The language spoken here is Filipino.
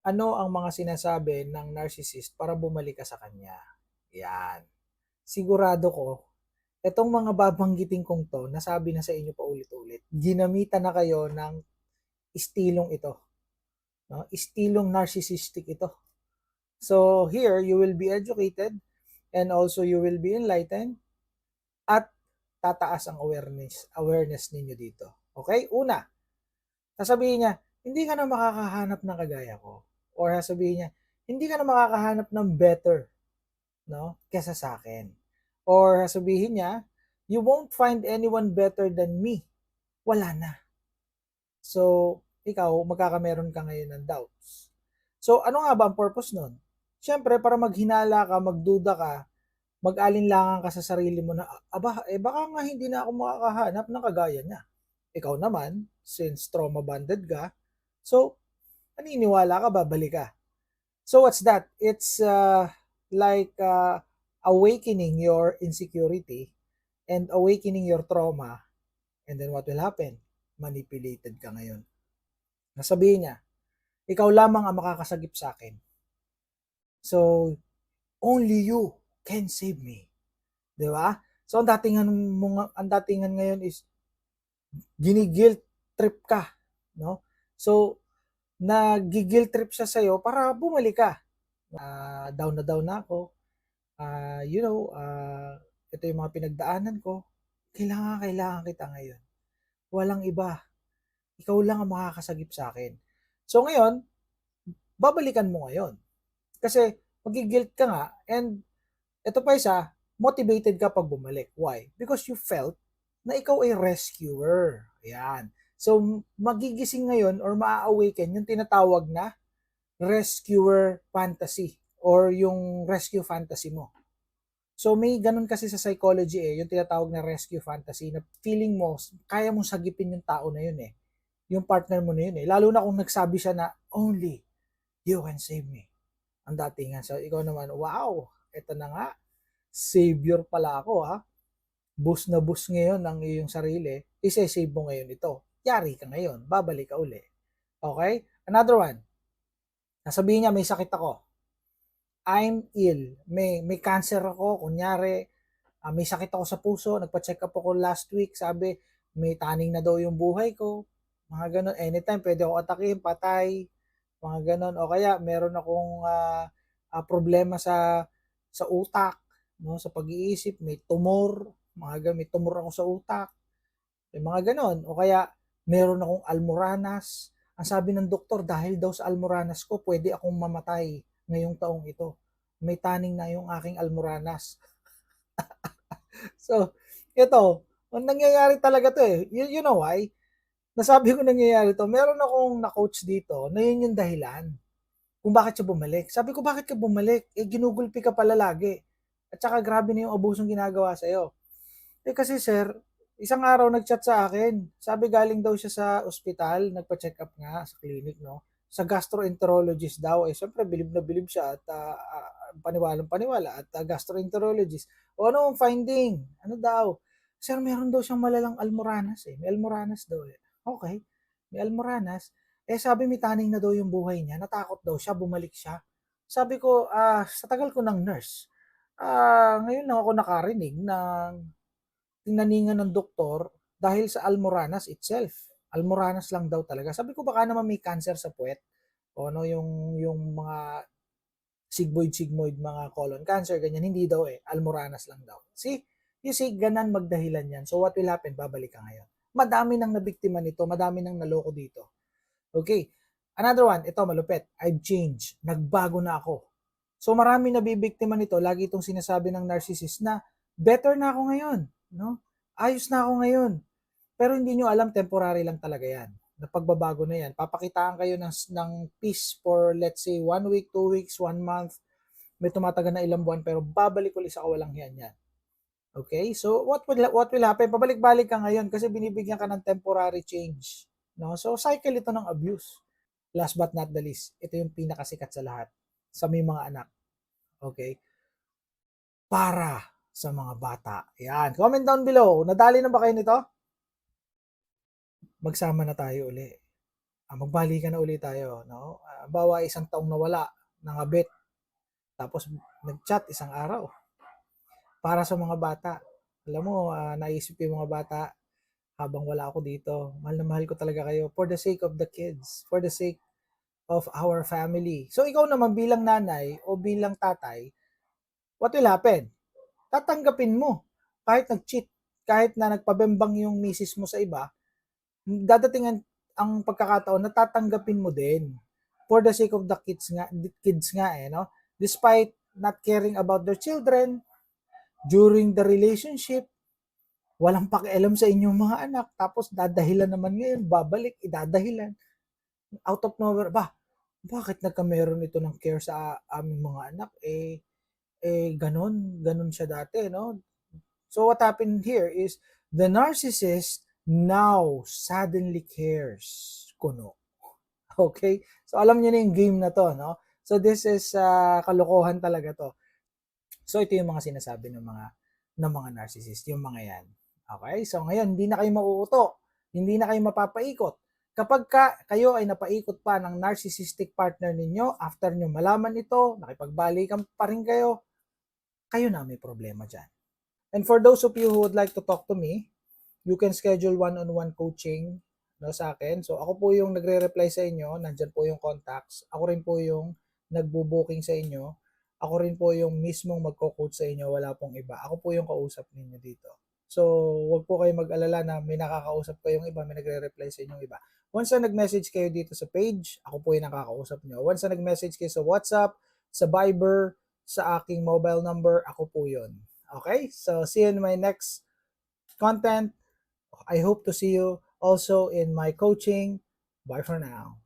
Ano ang mga sinasabi ng narcissist para bumalik ka sa kanya? Yan. Sigurado ko, itong mga babanggitin kong 'to, nasabi na sa inyo paulit-ulit. Ginamitan na kayo ng istilong ito, 'no? Istilong narcissistic ito. So here, you will be educated and also you will be enlightened at tataas ang awareness ninyo dito. Okay? Una, sasabihin niya, hindi ka na makakahanap ng kagaya ko. Or sasabihin niya, hindi ka na makakahanap ng better, no, kesa sa akin. Or sabihin niya, you won't find anyone better than me. Wala na. So, ikaw, magkakameron ka ngayon ng doubts. So, ano nga ba ang purpose nun? Siyempre, para maghinala ka, magduda ka, mag-alinlangan ka sa sarili mo na, aba, baka nga hindi na ako makakahanap ng kagaya niya. Ikaw naman, since trauma bonded ka, so, naniniwala ka, babalik ka. So, what's that? It's like awakening your insecurity and awakening your trauma. And then what will happen? Manipulated ka ngayon. Nasabihin niya, ikaw lamang ang makakasagip sa akin. So, only you can save me. 'Di ba? So, ang datingan ngayon is gini-guilt trip ka, no? So, nagi-guilt trip siya sa iyo para bumalik ka. Down na down na ako. Ito yung mga pinagdaanan ko. Kailangan kita ngayon. Walang iba. Ikaw lang ang makakasagip sa akin. So ngayon, babalikan mo ngayon. Kasi magigilt ka nga and ito pa isa, motivated ka pag bumalik. Why? Because you felt na ikaw ay rescuer. Ayan. So magigising ngayon or maa-awaken yung tinatawag na rescuer fantasy or yung rescue fantasy mo. So may ganun kasi sa psychology yung tinatawag na rescue fantasy na feeling mo, kaya mong sagipin yung tao na yun yung partner mo na yun Lalo na kung nagsabi siya na, only you can save me. Ang datingan. So ikaw naman, wow, eto na nga, savior pala ako ha. Boost na boost ngayon ang iyong sarili, isa-save mo ngayon ito. Yari ka ngayon, babalik ka uli. Okay? Another one, nasabihin niya may sakit ako. I'm ill. May cancer ako, kunyari, may sakit ako sa puso, nagpa-check up ako last week, sabi, may taning na daw yung buhay ko, mga ganun, anytime pwede ako atakin, patay, mga ganun, o kaya meron akong problema sa utak, no, sa pag-iisip, may tumor, may tumor ako sa utak, may mga ganun, o kaya meron akong almoranas, ang sabi ng doktor, dahil daw sa almoranas ko, pwede akong mamatay ngayong taong ito. May taning na yung aking almoranas. So, ito, nangyayari talaga to You know why? Nasabi ko nangyayari to, meron akong na-coach dito na yun yung dahilan kung bakit siya bumalik. Sabi ko, bakit ka bumalik? Ginugulpi ka pala lagi. At saka grabe na yung abusong ginagawa sa'yo. Kasi sir, isang araw nag-chat sa akin. Sabi galing daw siya sa ospital, nagpa-check up nga sa clinic, no? Sa gastroenterologist daw. Siyempre, bilib na bilib siya at paniwalang-paniwala at gastroenterologist. O ano ang finding? Ano daw? Sir, meron daw siyang malalang almoranas May almoranas daw Okay, may almoranas. Sabi may taning na daw yung buhay niya. Natakot daw siya, bumalik siya. Sabi ko, sa tagal ko ng nurse, ngayon lang ako nakarinig ng tinaningan ng doktor dahil sa almoranas itself. Almoranas lang daw talaga. Sabi ko baka naman may cancer sa puwet o ano yung mga sigmoid, mga colon cancer, ganyan. Hindi daw almoranas lang daw. See? You see, ganan magdahilan yan. So what will happen? Babalik ka ngayon. Madami nang nabiktima nito, madami nang naloko dito. Okay. Another one, ito malupit. I've changed. Nagbago na ako. So marami nabibiktima nito, lagi itong sinasabi ng narcissist na better na ako ngayon, no? Ayos na ako ngayon. Pero hindi nyo alam, temporary lang talaga yan. Na pagbabago na yan. Papakitaan kayo ng peace for let's say 1 week, 2 weeks, 1 month. May tumatagal na ilang buwan pero babalik ulit sa kawalang yan. Okay? So what will happen? Pabalik-balik ka ngayon kasi binibigyan ka ng temporary change. No? So cycle ito ng abuse. Last but not the least, ito yung pinakasikat sa lahat sa may mga anak. Okay? Para sa mga bata. Yan. Comment down below. Nadali na ba kayo nito? Magsama na tayo uli. magbalikan na ulit tayo, no? Bawa isang taong nawala, nangabit, tapos nag-chat isang araw para sa mga bata. Alam mo, naisip ko yung mga bata habang wala ako dito. Mahal na mahal ko talaga kayo for the sake of the kids, for the sake of our family. So ikaw naman bilang nanay o bilang tatay, what will happen? Tatanggapin mo. Kahit nag-cheat, kahit na nagpabembang yung misis mo sa iba, dadating ang pagkakataon na tatanggapin mo din for the sake of the kids nga no? Despite not caring about their children during the relationship, walang pakialam sa inyong mga anak, tapos dadahilan naman ngayon, babalik, idadahilan out of nowhere ba, bakit nagkameron ito ng care sa aming mga anak, ganon siya dati, no? So what happened here is the narcissist now suddenly cares, kuno. Okay? So alam niyo na yung game na to, no? So this is kalokohan talaga to. So ito yung mga sinasabi ng mga narcissist, yung mga yan. Okay? So ngayon hindi na kayo mauuto, hindi na kayo mapapaikot. Kapag kayo ay napaikot pa ng narcissistic partner ninyo, after nyo malaman ito, nakipagbalikan pa rin kayo na may problema dyan. And for those of you who would like to talk to me, you can schedule one-on-one coaching, no, sa akin. So ako po yung nagre-reply sa inyo, nandyan po yung contacts. Ako rin po yung nagbo-booking sa inyo. Ako rin po yung mismong magko-coach sa inyo, wala pong iba. Ako po yung kausap ninyo dito. So, wag po kayo mag-alala na may nakakausap kayong iba, may nagre-reply sa inyong iba. Once na nag-message kayo dito sa page, ako po yung nakakausap nyo. Once na nag-message kayo sa WhatsApp, sa Viber, sa aking mobile number, ako po yun. Okay? So, see you in my next content. I hope to see you also in my coaching. Bye for now.